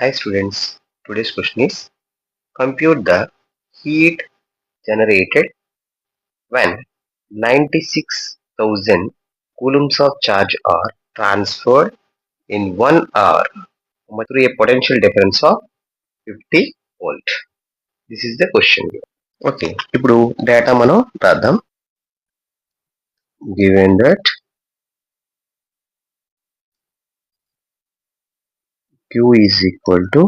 Hi students, today's question is compute the heat generated when 96,000 coulombs of charge are transferred in 1 hour through a potential difference of 50 volt. This is the question. Okay, ఇప్పుడు data మనం రాద్దాం. Given that Q is equal to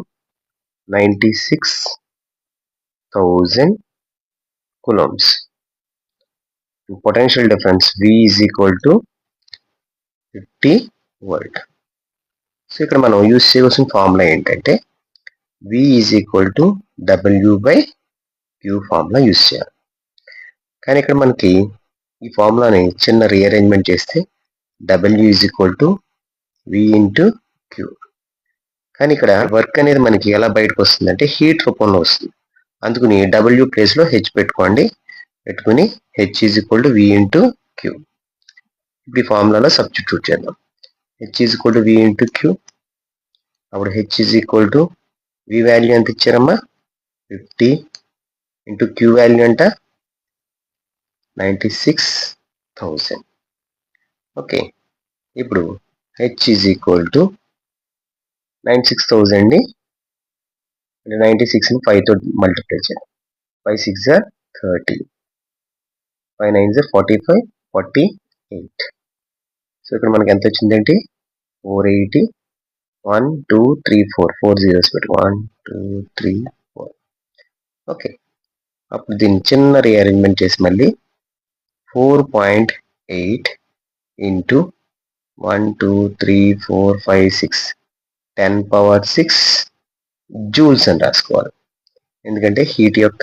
96,000 coulombs. Potential difference V is equal to 50 volt. So ఇక్కడ మనం use చేయవలసిన formula ఏంటంటే V is equal to W by Q formula use చేయాలి. కానీ ఇక్కడ మనకి ఈ ఫార్ములాని చిన్న రీఅరేంజ్మెంట్ చేస్తే W is equal to V into Q. కానీ ఇక్కడ వర్క్ అనేది మనకి ఎలా బయటకు వస్తుంది అంటే హీట్ రూపంలో వస్తుంది. అందుకని W ప్లేస్లో H పెట్టుకుని H is equal to V into Q. ఇప్పుడు ఈ ఫార్ములాలో సబ్స్టిట్యూట్ చేద్దాం. H is equal to V into Q. అప్పుడు H is equal to V value ఎంత ఇచ్చారమ్మా 50 ఇంటూ Q వాల్యూ అంట 96,000. ఓకే, ఇప్పుడు H ఈజ్ ఈక్వల్ టు 96,000ని 96ని 5తో మల్టిప్లై చేయాలి. 5 6 30, 5 9 45, 48. సో ఇక్కడ మనకి ఎంత వచ్చిందంటే 480, 1 2 3 4 4 zeros పెట్టు 1 2 3 4. ఓకే, అప్పుడు దీన్ని చిన్న రీఅరేంజ్మెంట్ చేసి మళ్ళీ 4.8 ఇంటూ 1 2 3 4 5 6 10 పవర్ 6 జూల్స్ అని రాసుకోవాలి. ఎందుకంటే హీట్ యొక్క